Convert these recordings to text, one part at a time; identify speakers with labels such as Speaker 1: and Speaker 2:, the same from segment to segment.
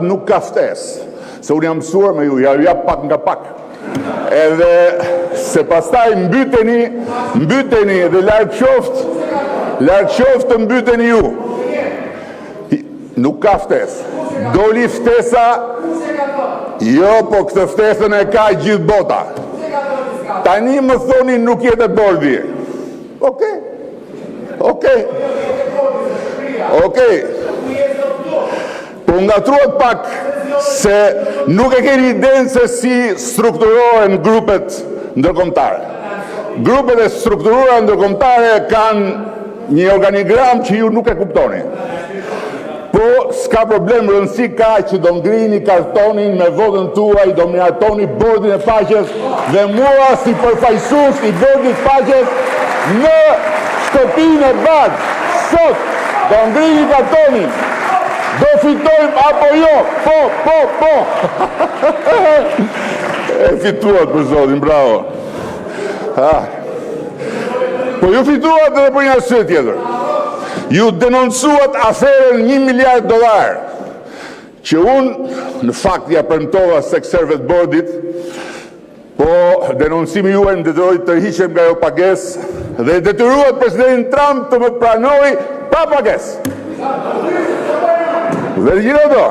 Speaker 1: Nuk ka ftesë, se unë jam mësuar me ju, ja jap pak nga pak. Edhe se pastaj mbyteni dhe larg qoftë mbyteni ju. Nuk ka ftesë. Doli ftesa, jo, po këtë ftesën e ka gjithë bota. Tani më thoni nuk jetë bordi. Okej. Po ngatruat pak se nuk e keni idenë se si strukturohen grupet ndërkombëtare. Grupet e strukturuara ndërkombëtare kanë një organigram që ju nuk e kuptoni. Po s'ka problem, rëndësi ka që do ngrini kartonin me votën tuaj, do miratoni bordin e faqes dhe mua si përfaqësues i bordit faqes në shtëpinë e Bardh sot do ngrini kartonin. Do fitojmë apo jo? Po. E fituat për zotin, bravo. Po ju fituat edhe për një arsye tjetër. Ju denoncuat aferën $1 miliard, që unë në fakt ja premtova sekserëve të bordit, po denoncimi juaj më detyroi të tërhiqem nga ajo pagesë dhe detyruat presidentin Trump të më pranoj pa pagesë. Dhe gjithë ato,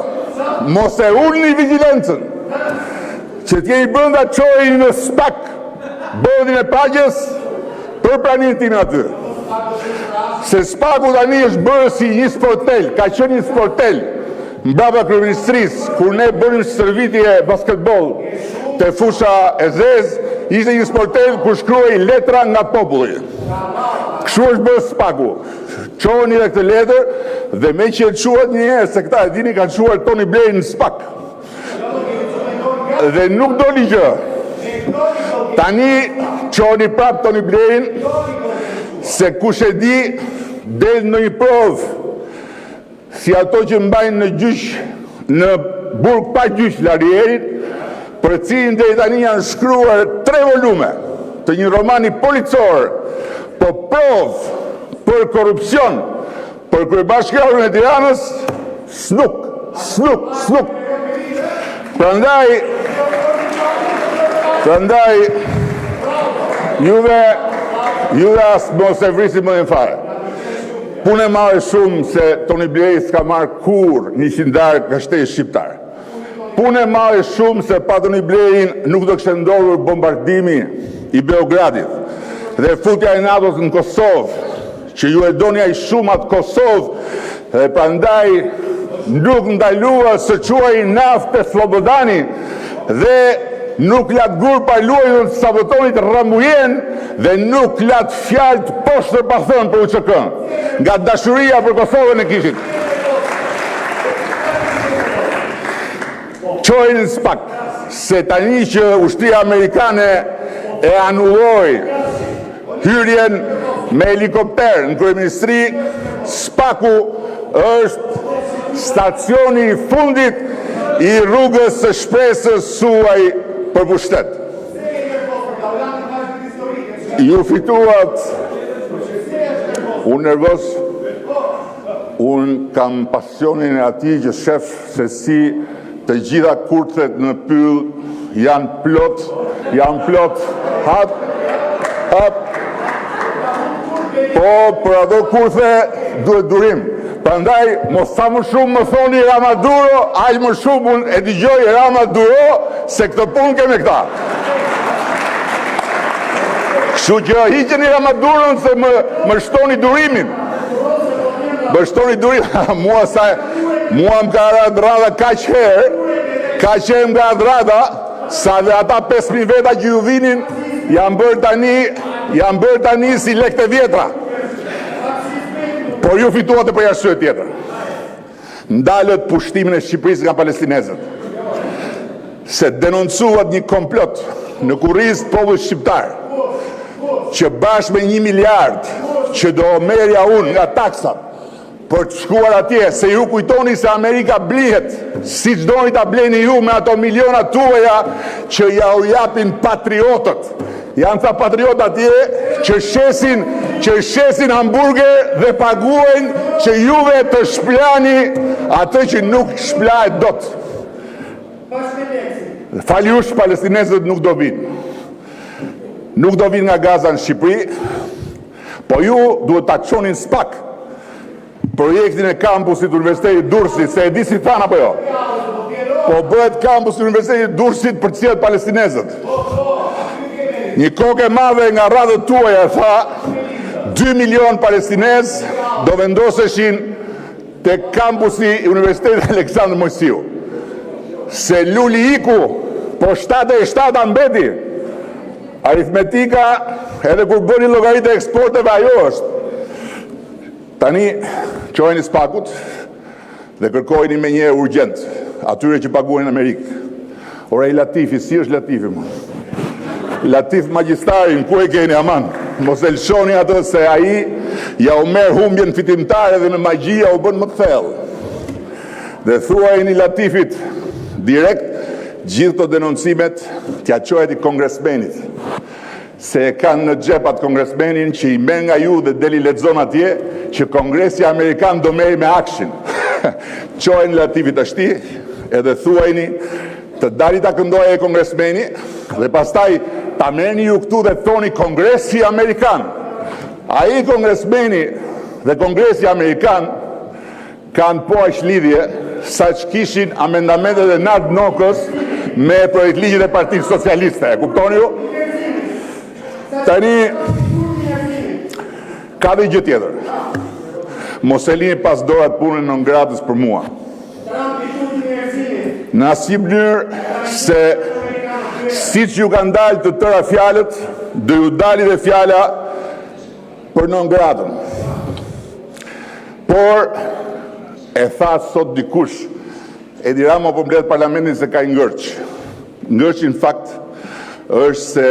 Speaker 1: mos e ulni vigjilencën, që t'jeni brenda çojeni në SPAK bordin e paqes për pranimin tim aty. Se SPAK-u tani është bërë si një sportel, ka qenë një sportel mbrapa kryeministrisë, kur ne bënim stërvitje basketbol te fusha e zezë, ishte një sportel kur shkruhej letra nga populli. Kështu është bërë SPAK-u. Qoheni dhe këtë letër dhe me që e quat një herë, se këta e dini kanë quar Tony Blair në SPAK. Dhe nuk do një gjë. Tani qoheni prap Tony Blairin, se kush e di del në një provë si ato që mbajnë në gjyq, në burg pa gjyq Larierit, për cilin dhe i tani janë shkruar 3 volume të një romani policor, po provë për korupcion, për kryebashkiarin e Tiranës, snuk. Prandaj, juve as mos e vrisi më në fare. Punë e marrë shumë se Tony Blair s'ka marrë kur $100 nga shteti shqiptar. Punë e marrë shumë se pa Tony Blairin nuk do kishte ndodhur bombardimi i Beogradit dhe futja e NATO-s në Kosovë, që ju e doni aq shumë atë Kosovë, dhe prandaj nuk ndalua së quaj naftë Slobodani dhe nuk lat gur pa luajtur sabotonit Rambujen dhe nuk lat fjalë të poshtër pa thënë për UÇK, nga dashuria për Kosovën e kishit. Qojnë në SPAK, se tani që ushtria amerikane e anulloi hyrjen me helikopter në kryeministri, SPAK-u është stacioni i fundit i rrugës së shpresës suaj për pushtet. Ju fituat, unë nervoz, unë kam pasionin e atij që shef se si të gjitha kurthet në pyll janë plot, hap, po për ato kurthe duhet durim. Prandaj, mos sa më shumë më thoni Ramaduro, aq më shumë unë e dëgjoj Ramaduro, se këtë punë keme këta. Kështu që hiqeni Ramaduron se më shtoni durimin. Më shtoni durimin. Mua më ka rada kaq herë më ka rada, sa dhe ata 5.000 veta që ju vinin, janë bërë tani si lekte vjetra. Por ju fituat e për arsye tjetër. Ndalët pushtimin e Shqipërisë nga palestinezët. Se denoncuat një komplot në kurriz të popullit shqiptar, që bashkë me 1 miliard që do merja unë nga taksat për të shkuar atje, se ju kujtoni se Amerika blihet, si që doni ta bleni ju me ato miliona tuaja që ja u japin patriotët. Janë ca patriot atje që shesin hamburger dhe paguajnë që juve të shplani atë që nuk shplahet dot. Faljush, palestinezët nuk do vinë. Nuk do vinë nga Gaza në Shqipëri, po ju duhet ta çonin spak projektin e kampusit Universitetit Durrësit, se e di si than apo jo. Po bëhet kampusi Universitetit Durrësit për të cilët palestinezët. Një kokë e madhe nga radhët tuaja tha 2 milion palestinez do vendoseshin te kampusi Universitetit Aleksandër Mojsiu. Se luli iku, po 7 mbeti. Aritmetika, edhe kur bëni llogaritë e eksporteve, ajo është. Tani, qojeni spakut dhe kërkojni me një urgjent atyre që paguajnë në Amerikë. Ora i Latifi, si është Latifi më? Latif magjistarin, ku e keni aman? Mos e lëshoni atë se ai ja u merr humbjen fitimtare dhe me magjia u bën më të thellë. Dhe thuajini Latifit direkt gjithë të denoncimet t'ja qohet i kongresmenit, se e kanë në xhepat kongresmenin që i merr nga ju dhe deli lexon atje që Kongresi Amerikan do merri me akshin. Qojnë Latifit ashti edhe thuajni të dali ta këndojë e kongresmeni dhe pastaj ta merrni ju këtu dhe thoni Kongresi Amerikan. Ai kongresmeni dhe Kongresi Amerikan kanë po aq lidhje sa që kishin amendamentet e Nad Nokës me projekt ligjit e Partisë Socialiste. E kuptoni ju? Tani ka dhe gjë tjetër. Mos e lini pas dorat punën non gratis për mua. Në asnjë mënyrë se siç ju kanë dalë të tëra fjalët, do ju dali dhe fjala për non gratën. Por e tha sot dikush, Edi Rama po mbledh parlamentin se ka ngërç. Ngërçi në fakt është se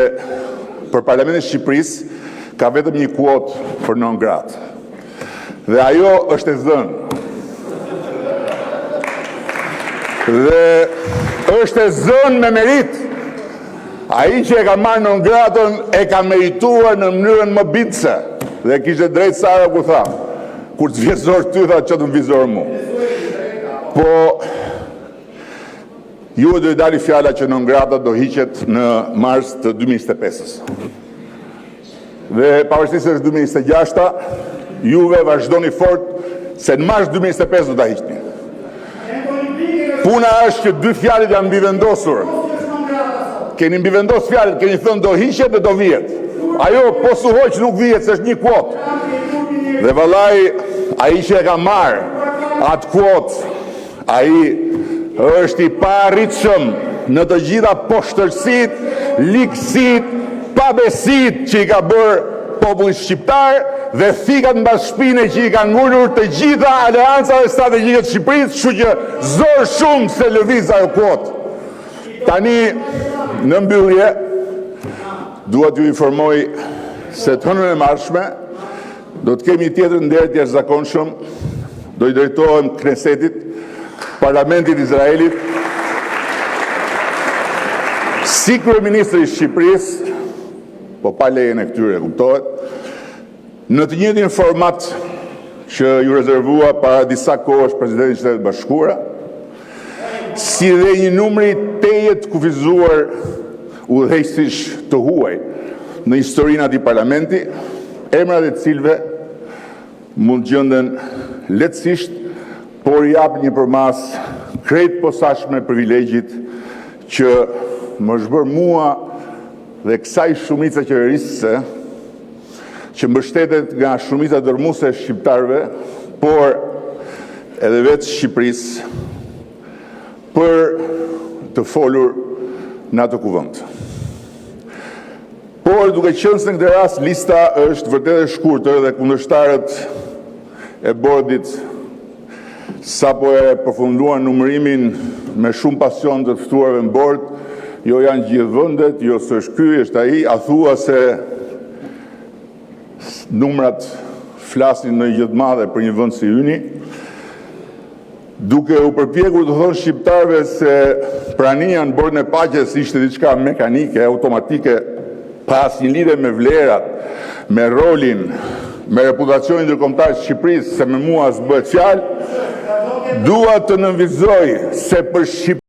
Speaker 1: për parlamentin e Shqipërisë ka vetëm një kuotë për non gratë. Dhe ajo është e zënë. Dhe është e zënë me merit. Ai që e ka marrë non gratën e ka merituar në mënyrën më bitse. Dhe kishte drejt Sara ku tha, kur të vjezor ty tha që të më vizor mu. Po ju do i dali fjala që non grata do hiqet në mars të 2025-s. Dhe pavarësisht se është 2026-ta, juve vazhdoni fort se në mars 2025 do ta hiqni. Puna është që 2 fjalët janë mbivendosur. Keni mbivendos fjalët, keni thënë do hiqet dhe do vihet. Ajo po su hoq nuk vihet se është një kuotë. Dhe vallai ai që e ka marrë atë kuotë, ai është i paarritshëm në të gjitha poshtërsit, likësit, pabesit që i ka bërë populli shqiptar dhe thikat mbas shpine që i ka ngulur të gjitha aleanca dhe strategjike të Shqipërisë, kështu që zor shumë se lëviz ajo kuotë. Tani në mbyllje dua t'ju informoj se të hënën e marshme do të kemi tjetër ndërtje të jashtëzakonshëm, do i drejtohem Knesetit, Parlamentit Izraelit, si kryeministri i Shqipërisë, po pa lejen e këtyre, kuptohet, në të njëjtin format që ju rezervua para disa kohësh Presidenti i Shtetit Bashkuara, si dhe një numri teje të kufizuar udhëheqësish të huaj në historinë e atij parlamenti, emrat e cilëve mund gjenden lehtësisht, por jap një përmas krejt posaçme privilegjit që më zhbër mua dhe kësaj shumice qeverisëse që mbështetet nga shumica dërmuese e shqiptarëve, por edhe vetë Shqipërisë, për të folur në atë kuvend. Por duke qenë se në këtë rast lista është vërtet e shkurtër dhe kundërshtarët e bordit sapo e përfunduan numërimin me shumë pasion të ftuarve në bord, jo janë gjithë vendet, jo s'është ky, është ai, a thua se numrat flasin në gjë të madhe për një vend si yni, duke u përpjekur të thonë shqiptarëve se prania në bordin e paqes ishte diçka mekanike, automatike, pa asnjë lidhje me vlerat, me rolin, me reputacionin ndërkombëtar të Shqipërisë, se me mua s'bëhet fjalë, dua të nënvizoj se për Shqipërinë